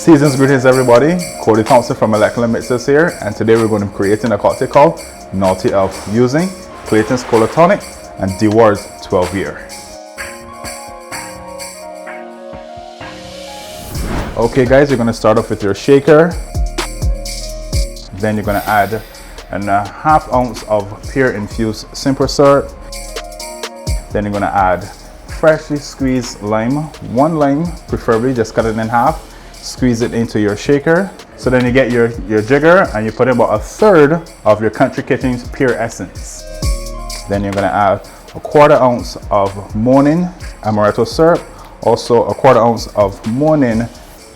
Season's greetings everybody, Cody Thompson from Molecular Mixers here, and today we're going to be creating a cocktail called Naughty Elf using Claytons Kola Tonic and Dewars 12 Year. Okay guys, you're going to start off with your shaker, then you're going to add a half ounce of pure infused simple syrup, then you're going to add freshly squeezed lime, one lime preferably, just cut it in half. Squeeze it into your shaker. So then you get your jigger and you put in about a third of your Country Kitchen's pure essence. Then you're gonna add a quarter ounce of Monin Amaretto syrup, also a quarter ounce of Monin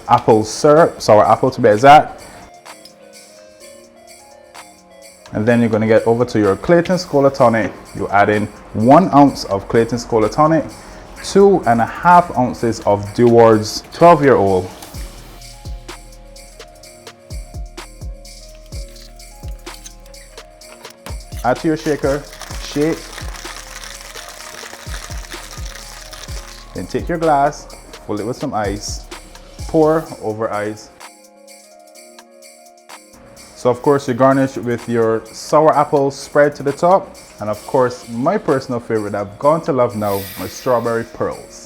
apple syrup, sour apple to be exact. And then you're gonna get over to your Clayton's Kola Tonic. You add in 1 ounce of Clayton's Kola Tonic, 2.5 ounces of Dewars 12-year-old. Add to your shaker, shake, then take your glass, fill it with some ice, pour over ice. So of course you garnish with your sour apple spread to the top, and of course my personal favorite I've gone to love now, my strawberry pearls.